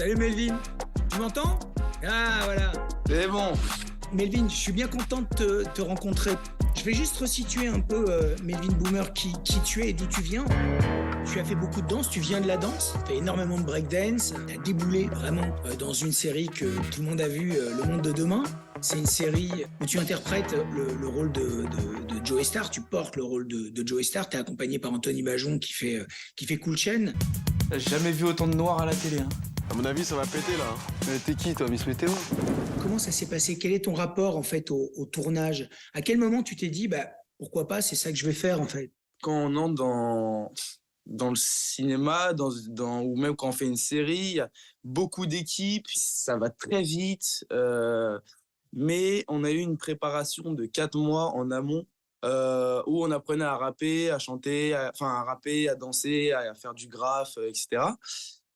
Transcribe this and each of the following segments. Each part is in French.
Salut Melvin, tu m'entends? Ah voilà. C'est bon. Melvin, je suis bien content de te rencontrer. Je vais juste resituer un peu, Melvin Boomer, qui tu es et d'où tu viens. Tu as fait beaucoup de danse, tu viens de la danse, tu as énormément de breakdance, tu as déboulé vraiment dans une série que tout le monde a vue, Le Monde de Demain. C'est une série où tu interprètes le rôle de Joey Starr, tu portes le rôle de Joey Starr, tu es accompagné par Anthony Bajon qui fait Cool Chain. J'ai jamais vu autant de noirs à la télé. À mon avis, ça va péter là. T'es qui toi, Miss Météo? Comment ça s'est passé? Quel est ton rapport en fait au tournage? À quel moment tu t'es dit, pourquoi pas, c'est ça que je vais faire en fait? Quand on entre dans le cinéma, ou même quand on fait une série, il y a beaucoup d'équipes, ça va très vite. Mais on a eu une préparation de 4 mois en amont où on apprenait à rapper, à chanter, à rapper, à danser, à faire du graphe, etc.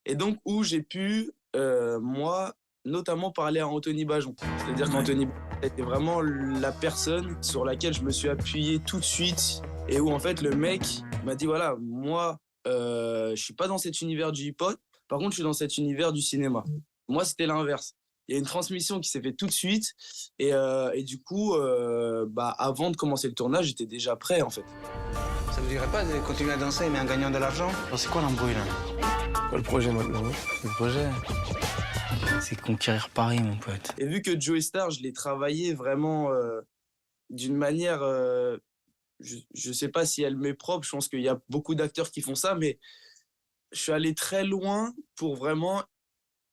Et donc, où j'ai pu, moi, notamment parler à Anthony Bajon. C'est-à-dire qu'Anthony Bajon était vraiment la personne sur laquelle je me suis appuyé tout de suite et où, en fait, le mec m'a dit, voilà, moi, je suis pas dans cet univers du hip-hop, par contre, je suis dans cet univers du cinéma. Moi, c'était l'inverse. Il y a une transmission qui s'est faite tout de suite et du coup, avant de commencer le tournage, j'étais déjà prêt, en fait. Ça vous dirait pas de continuer à danser mais en gagnant de l'argent? C'est quoi l'embrouille, là? Quoi le projet maintenant? Le projet, c'est conquérir Paris, mon pote. Et vu que Joey Starr, je l'ai travaillé vraiment d'une manière, je sais pas si elle m'est propre, je pense qu'il y a beaucoup d'acteurs qui font ça, mais je suis allé très loin pour vraiment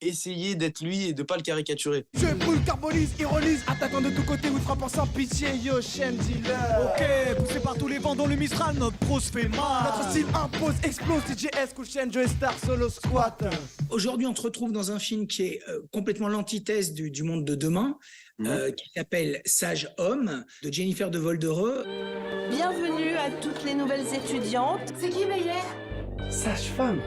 essayer d'être lui et de pas le caricaturer. Je brûle, carbonise, ironise, attaquant de tous côtés ou frappant sans pitié, yo, chaîne dealer. Ok, poussé par tous les vents dans le Mistral, notre pro se fait mal. Notre style impose, explose, DJS, Cool Chain, Joey Starr, solo squat. Aujourd'hui, on te retrouve dans un film qui est complètement l'antithèse du monde de demain, qui s'appelle Sage Homme, de Jennifer de Voldereux. Bienvenue à toutes les nouvelles étudiantes. C'est qui Meyer? Sage-femme.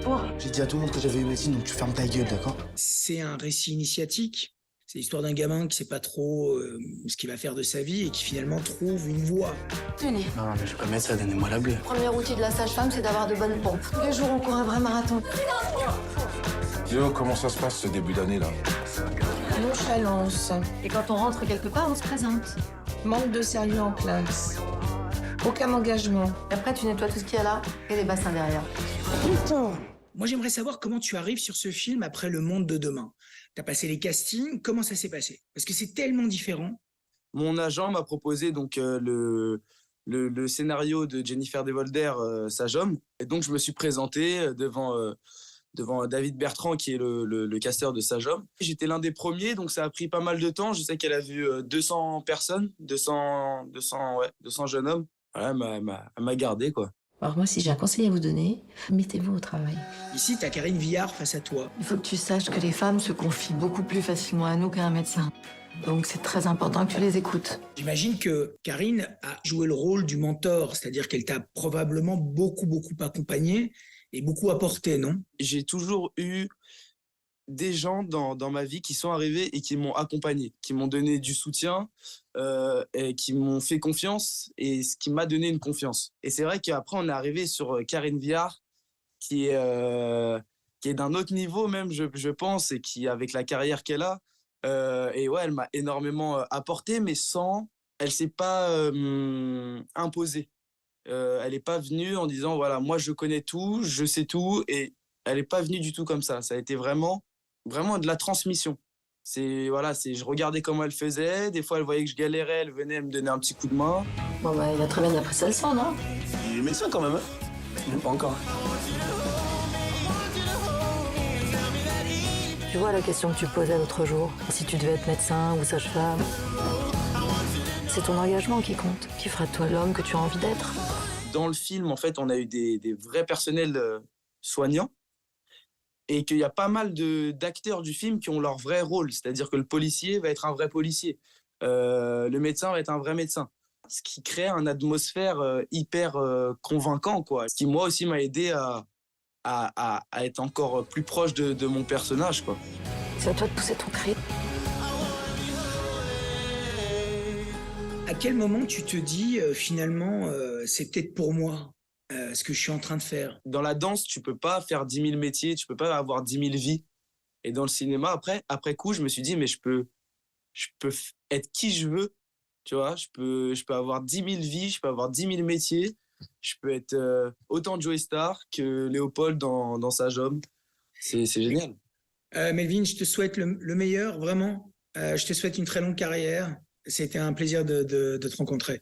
Toi. J'ai dit à tout le monde que j'avais eu médecine, donc tu fermes ta gueule, d'accord? C'est un récit initiatique. C'est l'histoire d'un gamin qui sait pas trop ce qu'il va faire de sa vie et qui finalement trouve une voie. Tenez. Non, mais je peux mettre ça, donnez-moi la bleue. Le premier outil de la sage-femme, c'est d'avoir de bonnes pompes. Tous les jours, on court un vrai marathon. Yo, comment ça se passe ce début d'année là? Nonchalance. Et quand on rentre quelque part, on se présente. Manque de sérieux en classe. Aucun engagement. Et après, tu nettoies tout ce qu'il y a là et les bassins derrière. Putain! Moi, j'aimerais savoir comment tu arrives sur ce film après Le Monde de Demain. Tu as passé les castings, comment ça s'est passé? Parce que c'est tellement différent. Mon agent m'a proposé donc le scénario de Jennifer de Volder, Sage Homme. Et donc, je me suis présenté devant David Bertrand, qui est le casteur de Sage Homme. J'étais l'un des premiers, donc ça a pris pas mal de temps. Je sais qu'elle a vu 200 personnes, 200 jeunes hommes. Voilà, elle m'a gardé, quoi. Alors moi, si j'ai un conseil à vous donner, mettez-vous au travail. Ici, tu as Karine Viard face à toi. Il faut que tu saches que les femmes se confient beaucoup plus facilement à nous qu'à un médecin. Donc c'est très important que tu les écoutes. J'imagine que Karine a joué le rôle du mentor, c'est-à-dire qu'elle t'a probablement beaucoup accompagné et beaucoup apporté, non? J'ai toujours eu des gens dans ma vie qui sont arrivés et qui m'ont accompagné, qui m'ont donné du soutien et qui m'ont fait confiance et ce qui m'a donné une confiance. Et c'est vrai qu'après, on est arrivé sur Karine Viard, qui est d'un autre niveau même, je pense, et qui, avec la carrière qu'elle a, et ouais, elle m'a énormément apporté, mais elle s'est pas imposée. Elle n'est pas venue en disant, voilà, moi je connais tout, je sais tout, et elle n'est pas venue du tout comme ça. Ça a été vraiment de la transmission. Je regardais comment elle faisait, des fois elle voyait que je galérais, elle venait me donner un petit coup de main. Bon il a très bien appris sa leçon, non? Il est médecin quand même, hein? Mais pas encore. Tu vois la question que tu posais l'autre jour, si tu devais être médecin ou sage-femme. C'est ton engagement qui compte, qui fera de toi l'homme que tu as envie d'être. Dans le film, en fait, on a eu des vrais personnels soignants et qu'il y a pas mal d'acteurs du film qui ont leur vrai rôle. C'est-à-dire que le policier va être un vrai policier. Le médecin va être un vrai médecin. Ce qui crée une atmosphère hyper convaincant, quoi. Ce qui, moi aussi, m'a aidé à être encore plus proche de mon personnage, quoi. C'est à toi de pousser ton cri. À quel moment tu te dis, finalement, c'est peut-être pour moi ce que je suis en train de faire? Dans la danse, tu peux pas faire 10 000 métiers, tu peux pas avoir 10 000 vies. Et dans le cinéma, après coup, je me suis dit, mais je peux être qui je veux, tu vois. Je peux avoir 10 000 vies, je peux avoir 10 000 métiers. Je peux être autant Joey Starr que Léopold dans sa job. C'est génial. Melvin, je te souhaite le meilleur, vraiment. Je te souhaite une très longue carrière. C'était un plaisir de te rencontrer.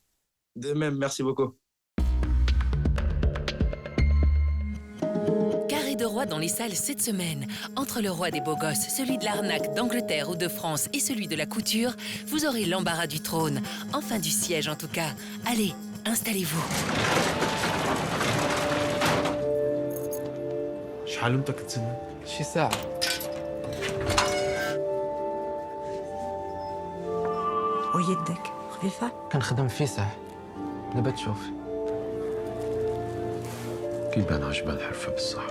De même, merci beaucoup. Carré de roi dans les salles cette semaine. Entre le roi des beaux gosses, celui de l'arnaque d'Angleterre ou de France et celui de la couture, vous aurez l'embarras du trône. Enfin du siège en tout cas. Allez, installez-vous. شحال وانت كتسنى؟ شي ساعة. ويدك خفيفة؟ كنخدم في ساعة. دابا تشوف. كيبان عجبها الحرفة بصح.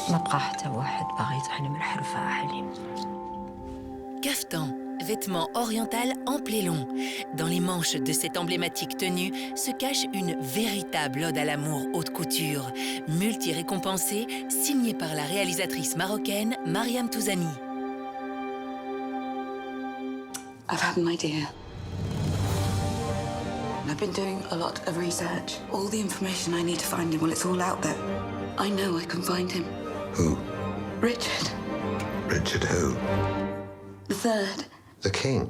ما بقى حتى واحد باغي يتعلم الحرفة حليم. Caftan, vêtement oriental ample long. Dans les manches de cette emblématique tenue se cache une véritable ode à l'amour haute couture, multi-récompensée, signée par la réalisatrice marocaine Mariam Touzani. I've had an idea. I've been doing a lot of research. All the information I need to find him, well, it's all out there. I know I can find him. Who? Richard. Richard who? The third. The king.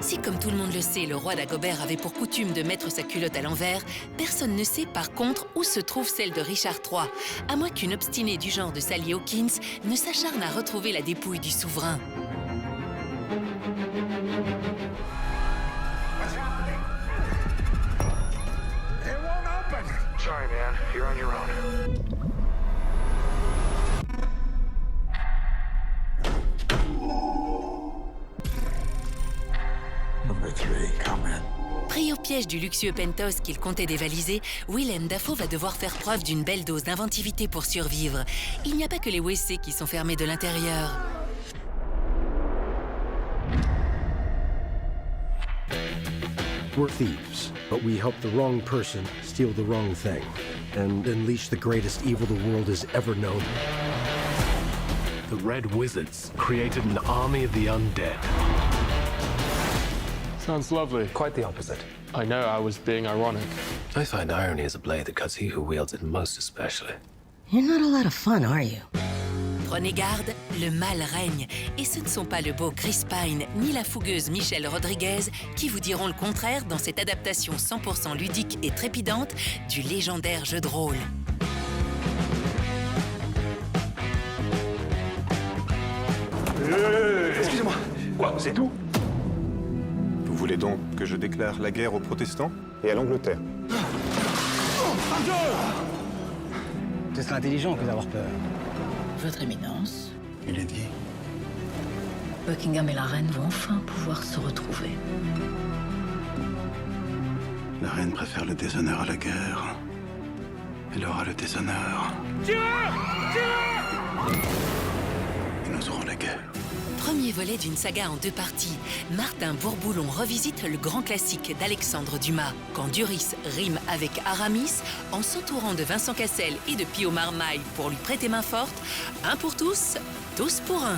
Si, comme tout le monde le sait, le roi d'Agobert avait pour coutume de mettre sa culotte à l'envers, personne ne sait par contre où se trouve celle de Richard III, à moins qu'une obstinée du genre de Sally Hawkins ne s'acharne à retrouver la dépouille du souverain. Sorry, man. You're on your own. Number 3, come in. Pris au piège du luxueux penthouse qu'il comptait dévaliser, Willem Dafoe va devoir faire preuve d'une belle dose d'inventivité pour survivre. Il n'y a pas que les WC qui sont fermés de l'intérieur. We're thieves, but we help the wrong person steal the wrong thing and unleash the greatest evil the world has ever known. The Red Wizards created an army of the undead. Sounds lovely. Quite the opposite. I know I was being ironic. I find irony is a blade that cuts he who wields it most especially. You're not a lot of fun, are you? Prenez garde, le mal règne. Et ce ne sont pas le beau Chris Pine ni la fougueuse Michelle Rodriguez qui vous diront le contraire dans cette adaptation 100% ludique et trépidante du légendaire jeu de rôle. Excusez-moi. Quoi, c'est tout? Vous voulez donc que je déclare la guerre aux protestants et à l'Angleterre? Ce serait intelligent que d'avoir peur. Votre Éminence, Il est dit. Buckingham et la reine vont enfin pouvoir se retrouver. La reine préfère le déshonneur à la guerre. Elle aura le déshonneur. Et nous aurons la guerre. Premier volet d'une saga en 2 parties, Martin Bourboulon revisite le grand classique d'Alexandre Dumas, quand Duris rime avec Aramis, en s'entourant de Vincent Cassel et de Pio Marmaille pour lui prêter main forte. Un pour tous pour un.